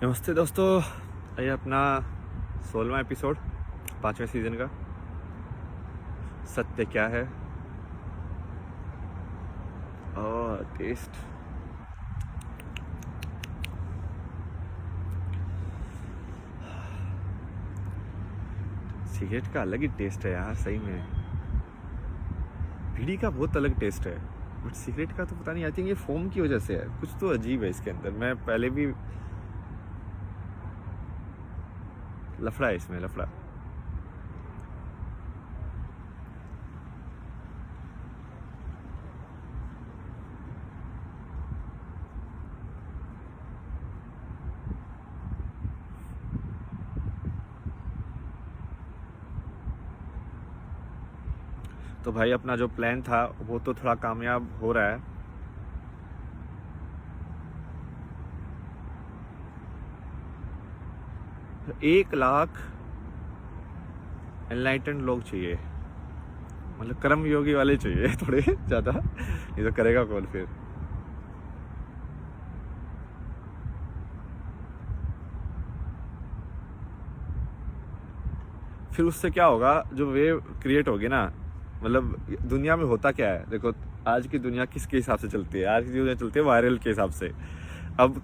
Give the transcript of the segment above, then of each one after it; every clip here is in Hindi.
नमस्ते दोस्तों, ये अपना 16वां एपिसोड 5वें सीज़न का सत्य क्या है और टेस्ट। सिगरेट का अलग ही टेस्ट है यार, सही में। बीड़ी का बहुत अलग टेस्ट है, बट सिगरेट का तो पता नहीं। आई थिंक ये फोम की वजह से है, कुछ तो अजीब है इसके अंदर। मैं पहले भी लफड़ा है इसमें, लफड़ा। तो भाई अपना जो प्लान था वो तो थोड़ा कामयाब हो रहा है। तो 1 लाख एनलाइटेंड लोग चाहिए, मतलब कर्म योगी वाले चाहिए थोड़े ज़्यादा। ये तो करेगा कौन फिर। फिर उससे क्या होगा, जो वेव क्रिएट होगी ना, मतलब दुनिया में होता क्या है, देखो आज की दुनिया किसके हिसाब से चलती है। आज की दुनिया चलती है वायरल के हिसाब से। अब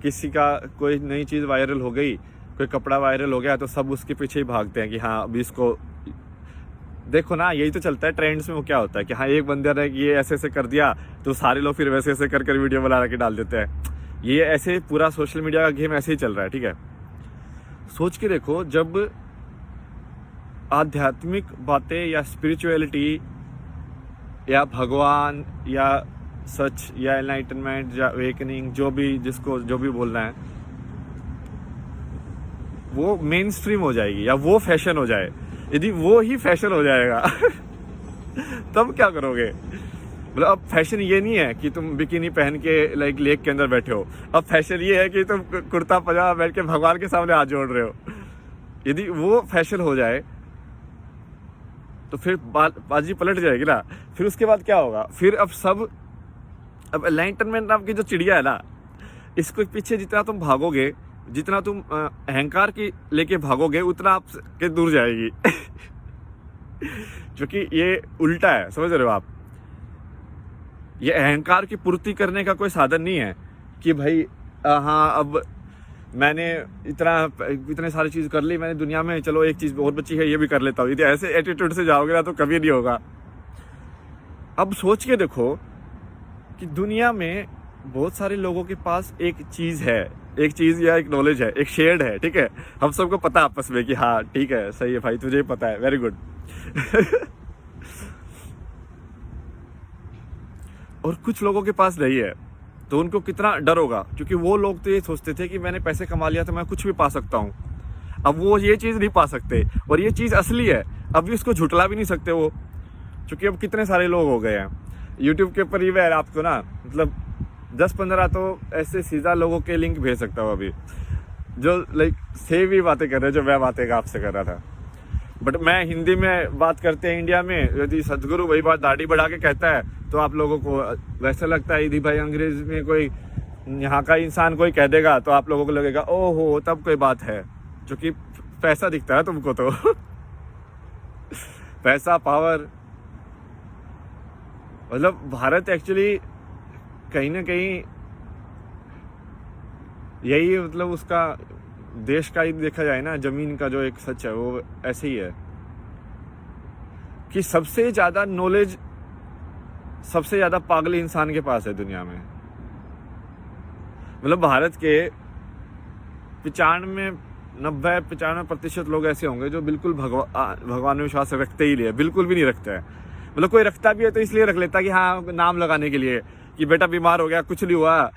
किसी का कोई नई चीज़ वायरल हो गई, कोई कपड़ा वायरल हो गया, तो सब उसके पीछे ही भागते हैं कि हाँ अभी इसको देखो ना। यही तो चलता है ट्रेंड्स में। वो क्या होता है कि हाँ एक बंदे ने ये ऐसे ऐसे कर दिया तो सारे लोग फिर वैसे ऐसे कर वीडियो बना के डाल देते हैं। ये ऐसे पूरा सोशल मीडिया का गेम ऐसे ही चल रहा है, ठीक है। सोच के देखो, जब आध्यात्मिक बातें या स्पिरिचुअलिटी या भगवान या सच या एनलाइटनमेंट या अवेकनिंग, जो भी जिसको जो भी बोलना है, वो मेन स्ट्रीम हो जाएगी या वो फैशन हो जाए, यदि वो ही फैशन हो जाएगा तब क्या करोगे। मतलब अब फैशन ये नहीं है कि तुम बिकिनी पहन के लाइक लेक के अंदर बैठे हो। अब फैशन ये है कि तुम कुर्ता पजामा बैठ के भगवान के सामने हाथ जोड़ रहे हो। यदि वो फैशन हो जाए तो फिर बाजी पलट जाएगी ना। फिर उसके बाद क्या होगा, फिर अब एनलाइटनमेंट नाम की जो चिड़िया है ना, इसको पीछे जितना तुम भागोगे, जितना तुम अहंकार की लेके भागोगे, उतना आप के दूर जाएगी क्योंकि ये उल्टा है, समझ रहे हो आप। ये अहंकार की पूर्ति करने का कोई साधन नहीं है कि भाई हाँ अब मैंने इतने सारी चीज़ कर ली मैंने दुनिया में, चलो एक चीज़ और बची है ये भी कर लेता हूँ। यदि ऐसे एटीट्यूड से जाओगे ना तो कभी नहीं होगा। अब सोच के देखो कि दुनिया में बहुत सारे लोगों के पास एक चीज़ है, एक चीज़ या एक नॉलेज है, एक शेयर्ड है, ठीक है। हम सबको पता आपस में कि हाँ ठीक है, सही है भाई, तुझे ही पता है, वेरी गुड और कुछ लोगों के पास नहीं है, तो उनको कितना डर होगा, क्योंकि वो लोग तो ये सोचते थे कि मैंने पैसे कमा लिया तो मैं कुछ भी पा सकता हूँ। अब वो ये चीज़ नहीं पा सकते, और ये चीज़ असली है। अब भी उसको झुटला भी नहीं सकते वो, क्योंकि अब कितने सारे लोग हो गए हैं यूट्यूब के ऊपर। ही है आपको ना, मतलब 10-15 तो ऐसे सीधा लोगों के लिंक भेज सकता हूँ अभी, जो लाइक सेम ही बातें कर रहे हैं जो मैं बातें आपसे कर रहा था। बट मैं हिंदी में बात करते हैं इंडिया में, यदि सदगुरु वही बात दाढ़ी बढ़ा के कहता है तो आप लोगों को वैसा लगता है। यदि भाई अंग्रेज में कोई यहाँ का इंसान कोई कह देगा तो आप लोगों को लगेगा ओहो तब कोई बात है, जो कि पैसा दिखता है तुमको तो पैसा, पावर। मतलब भारत एक्चुअली कहीं ना कहीं यही, मतलब उसका देश का ही देखा जाए ना, जमीन का जो एक सच है वो ऐसे ही है कि सबसे ज्यादा नॉलेज सबसे ज्यादा पागली इंसान के पास है दुनिया में। मतलब भारत के 95% लोग ऐसे होंगे जो बिल्कुल भगवान में विश्वास रखते ही नहीं है, बिल्कुल भी नहीं रखते हैं। मतलब कोई रखता भी है तो इसलिए रख लेता कि हाँ नाम लगाने के लिए कि बेटा बीमार हो गया, कुछ नहीं हुआ,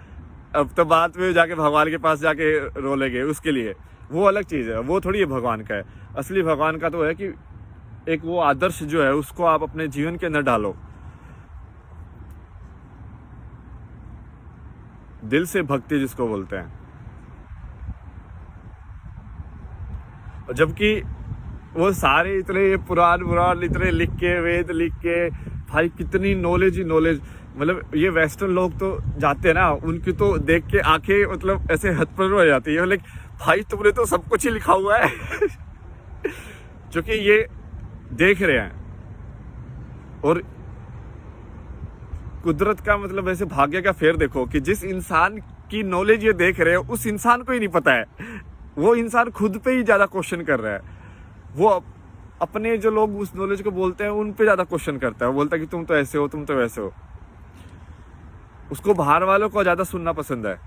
अब तो बाद में जाके भगवान के पास जाके रो लेंगे उसके लिए। वो अलग चीज़ है, वो थोड़ी है भगवान का है। असली भगवान का तो है कि एक वो आदर्श जो है उसको आप अपने जीवन के अंदर डालो, दिल से भक्ति जिसको बोलते हैं। जबकि वो सारे इतने पुराण इतने लिख के, वेद लिख के, भाई कितनी नॉलेज ही नॉलेज। मतलब ये वेस्टर्न लोग तो जाते हैं ना, उनकी तो देख के आंखें मतलब ऐसे हथपड़ हो जाती है, लाइक भाई तुमने तो सब कुछ ही लिखा हुआ है जो कि ये देख रहे हैं। और कुदरत का मतलब ऐसे भाग्य का फेर देखो कि जिस इंसान की नॉलेज ये देख रहे हैं उस इंसान को ही नहीं पता है, वो इंसान खुद पे ही ज्यादा क्वेश्चन कर रहा है। वो अपने जो लोग उस नॉलेज को बोलते हैं उन पे ज्यादा क्वेश्चन करता है, वो बोलता है कि तुम तो ऐसे हो, तुम तो वैसे हो। उसको बाहर वालों को ज्यादा सुनना पसंद है।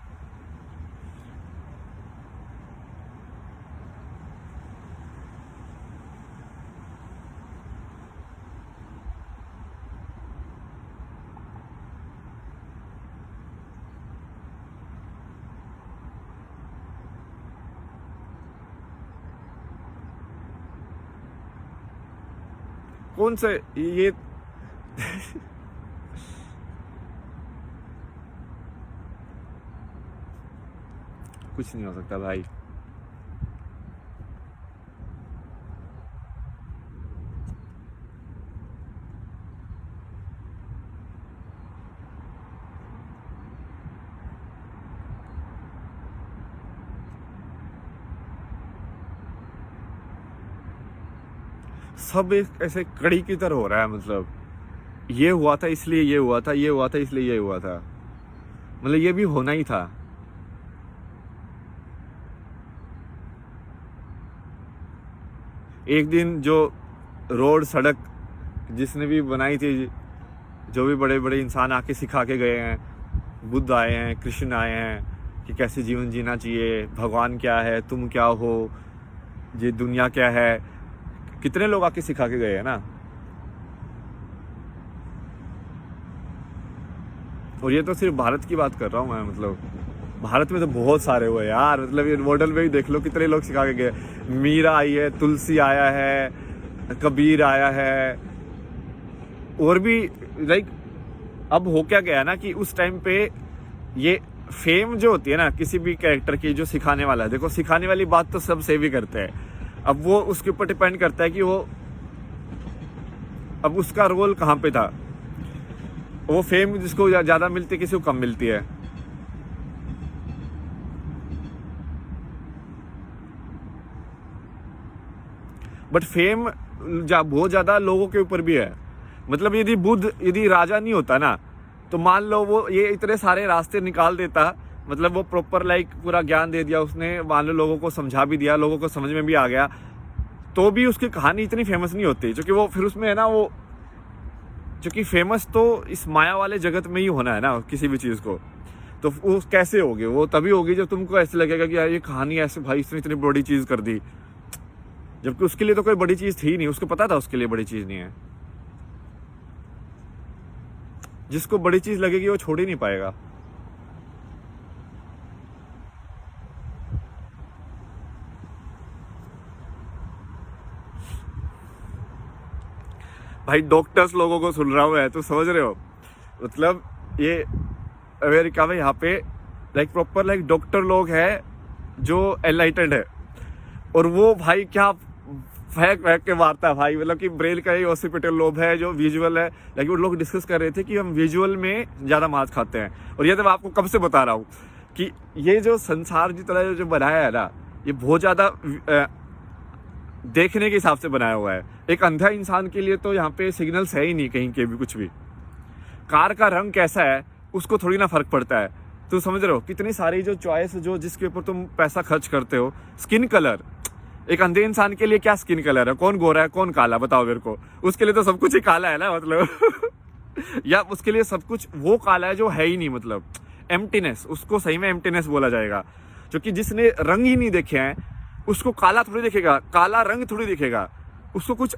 कौन से ये कुछ नहीं हो सकता भाई। सब एक ऐसे कड़ी की तरह हो रहा है, मतलब ये हुआ था इसलिए ये हुआ था, ये हुआ था इसलिए ये हुआ था, मतलब ये भी होना ही था। एक दिन जो रोड सड़क जिसने भी बनाई थी, जो भी बड़े बड़े इंसान आके सिखा के गए हैं, बुद्ध आए हैं, कृष्ण आए हैं कि कैसे जीवन जीना चाहिए, भगवान क्या है, तुम क्या हो, ये दुनिया क्या है, कितने लोग आके सिखा के गए हैं ना। और ये तो सिर्फ भारत की बात कर रहा हूँ मैं, मतलब भारत में तो बहुत सारे हुए यार, मतलब ये मॉडल में ही देख लो कितने लोग सिखा के गए। मीरा आई है, तुलसी आया है, कबीर आया है, और भी लाइक अब हो क्या गया ना कि उस टाइम पे ये फेम जो होती है ना किसी भी कैरेक्टर की, जो सिखाने वाला है, देखो सिखाने वाली बात तो सब से भी करते हैं। अब वो उसके ऊपर डिपेंड करता है कि वो अब उसका रोल कहाँ पे था। वो फेम जिसको ज्यादा मिलती है, किसी को कम मिलती है। बट फेम बहुत ज्यादा लोगों के ऊपर भी है। मतलब यदि बुद्ध यदि राजा नहीं होता ना, तो मान लो वो ये इतने सारे रास्ते निकाल देता, मतलब वो प्रॉपर लाइक पूरा ज्ञान दे दिया उसने, मान लो लोगों को समझा भी दिया, लोगों को समझ में भी आ गया, तो भी उसकी कहानी इतनी फेमस नहीं होती। क्योंकि वो फिर उसमें है ना, वो क्योंकि फेमस तो इस माया वाले जगत में ही होना है ना किसी भी चीज को। तो वो कैसे होगी? वो तभी होगी जब तुमको ऐसे लगेगा कि यार ये कहानी ऐसे भाई इसने इतनी बड़ी चीज कर दी, जबकि उसके लिए तो कोई बड़ी चीज थी नहीं, उसको पता था उसके लिए बड़ी चीज नहीं है। जिसको बड़ी चीज लगेगी वो छोड़ ही नहीं पाएगा। भाई डॉक्टर्स लोगों को सुन रहा हूँ मैं, तो समझ रहे हो, मतलब ये अमेरिका में यहाँ पे लाइक प्रॉपर लाइक डॉक्टर लोग हैं जो एनलाइटेंड है, और वो भाई क्या फेंक फेंक के मारता है भाई। मतलब कि ब्रेल का ही ऑसिपिटल लोब है जो विजुअल है, लेकिन वो लोग डिस्कस कर रहे थे कि हम विजुअल में ज़्यादा मांस खाते हैं। और ये तो मैं आपको कब से बता रहा हूँ कि ये जो संसार जिस तरह जो बनाया है ना, ये बहुत ज़्यादा देखने के हिसाब से बनाया हुआ है। एक अंधा इंसान के लिए तो यहाँ पे सिग्नल्स है ही नहीं कहीं के भी कुछ भी। कार का रंग कैसा है उसको थोड़ी ना फर्क पड़ता है। तो समझ रहे हो कितनी सारी जो चॉइस जो जिसके ऊपर तुम पैसा खर्च करते हो। स्किन कलर, एक अंधे इंसान के लिए क्या स्किन कलर है, कौन गोरा है कौन काला, बताओ मेरे को। उसके लिए तो सब कुछ ही काला है ना, मतलब या उसके लिए सब कुछ वो काला है जो है ही नहीं, मतलब एम्प्टीनेस, उसको सही में एम्प्टीनेस बोला जाएगा। क्योंकि जिसने रंग ही नहीं देखे हैं उसको काला थोड़ी दिखेगा, काला रंग थोड़ी दिखेगा, उसको कुछ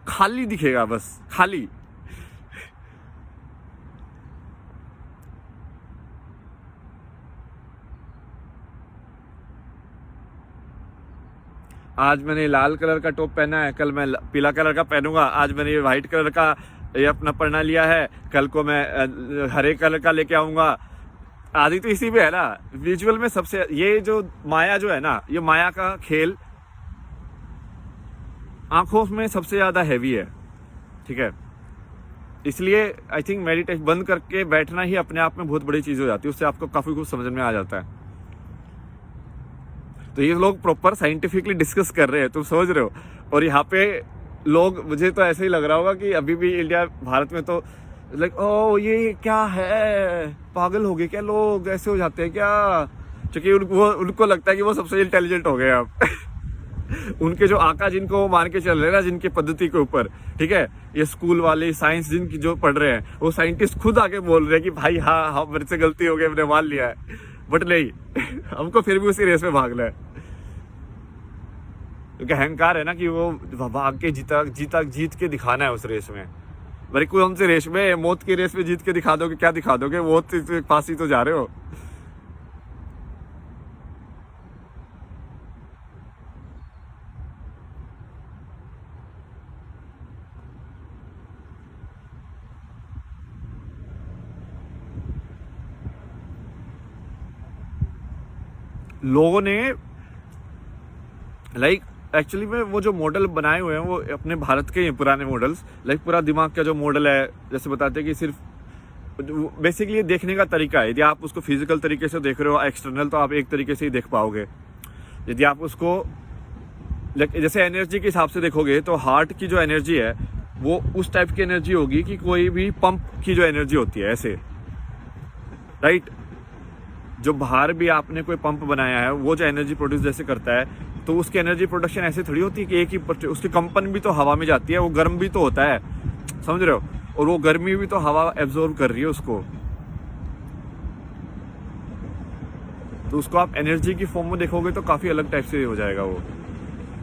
खाली दिखेगा, बस खाली। आज मैंने लाल कलर का टॉप पहना है, कल मैं पीला कलर का पहनूंगा। आज मैंने ये व्हाइट कलर का ये अपना पहना लिया है, कल को मैं हरे कलर का लेके आऊंगा। आदि तो इसी में है ना, विजुअल में सबसे ये जो माया जो है ना, ये माया का खेल आंखों में सबसे ज्यादा हैवी है, ठीक है। इसलिए आई थिंक मेडिटेशन बंद करके बैठना ही अपने आप में बहुत बड़ी चीज़ हो जाती है, उससे आपको काफ़ी कुछ समझ में आ जाता है। तो ये लोग प्रॉपर साइंटिफिकली डिस्कस कर रहे हैं, तुम समझ रहे हो। और यहाँ पे लोग, मुझे तो ऐसे ही लग रहा होगा कि अभी भी इंडिया भारत में तो लाइक ओ ये क्या है, पागल हो गए क्या लोग, ऐसे हो जाते हैं क्या, क्योंकि उनको लगता है कि वो सबसे इंटेलिजेंट हो गए अब उनके जो आका जिनको वो मान के चल रहे हैं ना, जिनकी पद्धति के ऊपर, ठीक है, ये स्कूल वाले साइंस जिनकी जो पढ़ रहे हैं, वो साइंटिस्ट खुद आके बोल रहे हैं कि भाई हाँ हाँ मेरे से गलती हो गई, हमने मान लिया है, बट नहीं हमको फिर भी उसी रेस में भागना है, क्योंकि अहंकार है ना कि वो भाग के जीत के दिखाना है उस रेस में। भाई कौन सी रेस में, मौत की रेस में जीत के दिखा दोगे, क्या दिखा दोगे, मौत के पास ही तो जा रहे हो। लोगों ने लाइक एक्चुअली में वो जो मॉडल बनाए हुए हैं वो अपने भारत के पुराने मॉडल्स, लाइक पूरा दिमाग का जो मॉडल है, जैसे बताते हैं कि सिर्फ बेसिकली देखने का तरीका है। यदि आप उसको फिजिकल तरीके से देख रहे हो एक्सटर्नल, तो आप एक तरीके से ही देख पाओगे। यदि आप उसको जैसे एनर्जी के हिसाब से देखोगे, तो हार्ट की जो एनर्जी है वो उस टाइप की एनर्जी होगी कि कोई भी पंप की जो एनर्जी होती है, ऐसे, राइट। जो बाहर भी आपने कोई पंप बनाया है, वो जो एनर्जी प्रोड्यूस जैसे करता है, तो उसकी एनर्जी प्रोडक्शन ऐसे थोड़ी होती है कि एक ही उसकी कंपन भी तो हवा में जाती है, वो गर्म भी तो होता है, समझ रहे हो, और वो गर्मी भी तो हवा एब्जॉर्ब कर रही है उसको। तो उसको आप एनर्जी की फॉर्म में देखोगे तो काफ़ी अलग टाइप से हो जाएगा वो,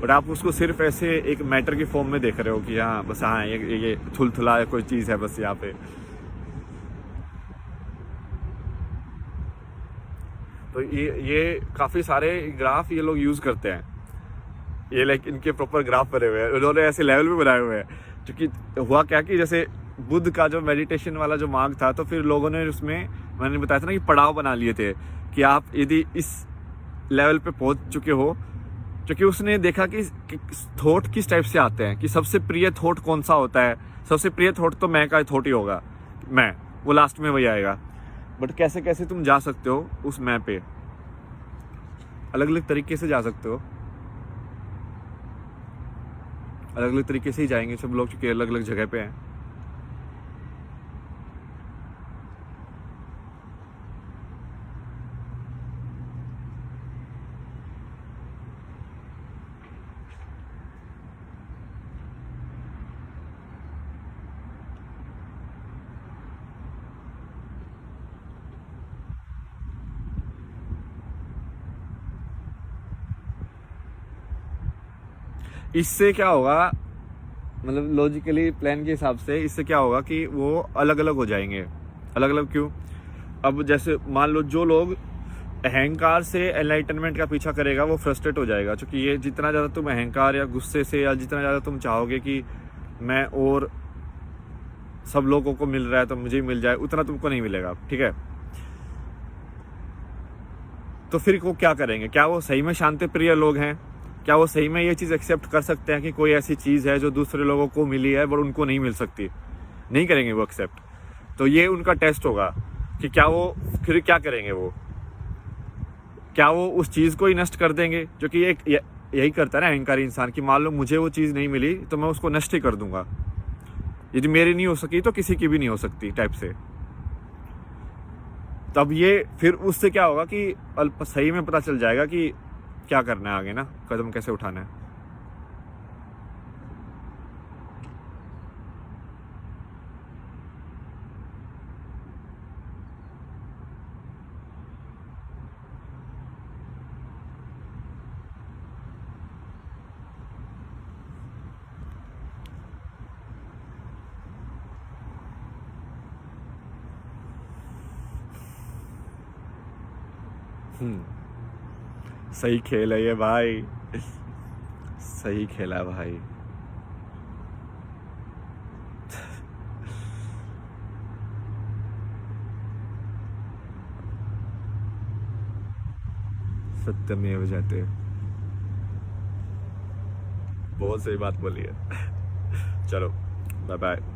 बट आप उसको सिर्फ ऐसे एक मैटर की फॉर्म में देख रहे हो कि हाँ बस, हाँ ये थुलथुला कोई चीज़ है बस यहाँ पे। तो ये काफ़ी सारे ग्राफ ये लोग यूज़ करते हैं, ये लाइक इनके प्रॉपर ग्राफ बने हुए हैं, उन्होंने ऐसे लेवल भी बनाए हुए हैं। क्योंकि हुआ क्या कि जैसे बुद्ध का जो मेडिटेशन वाला जो मार्ग था, तो फिर लोगों ने उसमें, मैंने बताया था ना कि पड़ाव बना लिए थे कि आप यदि इस लेवल पे पहुंच चुके हो, क्योंकि उसने देखा कि थॉट किस टाइप से आते हैं, कि सबसे प्रिय थॉट कौन सा होता है। सबसे प्रिय थॉट तो मैं का थॉट ही होगा, मैं, वो लास्ट में वही आएगा। बट कैसे कैसे तुम जा सकते हो उस मैं पे, अलग अलग तरीके से जा सकते हो, अलग अलग तरीके से ही जाएंगे सब लोग, क्योंकि अलग अलग जगह पे हैं। इससे क्या होगा, मतलब लॉजिकली प्लान के हिसाब से इससे क्या होगा कि वो अलग अलग हो जाएंगे। अलग अलग क्यों? अब जैसे मान लो जो लोग अहंकार से एनलाइटनमेंट का पीछा करेगा वो फ्रस्ट्रेट हो जाएगा, क्योंकि ये जितना ज़्यादा तुम अहंकार या गुस्से से, या जितना ज़्यादा तुम चाहोगे कि मैं और सब लोगों को मिल रहा है तो मुझे ही मिल जाए, उतना तुमको नहीं मिलेगा, ठीक है। तो फिर वो क्या करेंगे? क्या वो सही में शांति प्रिय लोग हैं? क्या वो सही में ये चीज़ एक्सेप्ट कर सकते हैं कि कोई ऐसी चीज़ है जो दूसरे लोगों को मिली है बट उनको नहीं मिल सकती? नहीं करेंगे वो एक्सेप्ट। तो ये उनका टेस्ट होगा कि क्या वो फिर क्या करेंगे, वो क्या वो उस चीज़ को ही नष्ट कर देंगे, जो कि एक यही करता है ना अहंकारी इंसान, कि मान लो मुझे वो चीज़ नहीं मिली तो मैं उसको नष्ट ही कर दूंगा, यदि मेरी नहीं हो सकी तो किसी की भी नहीं हो सकती टाइप से। तब ये फिर उससे क्या होगा कि सही में पता चल जाएगा कि क्या करना है आगे ना, कदम कैसे उठाना है। सही खेल है ये भाई, सही खेला है भाई। सत्यमेव जयते, बहुत सही बात बोली है। चलो बाय बाय।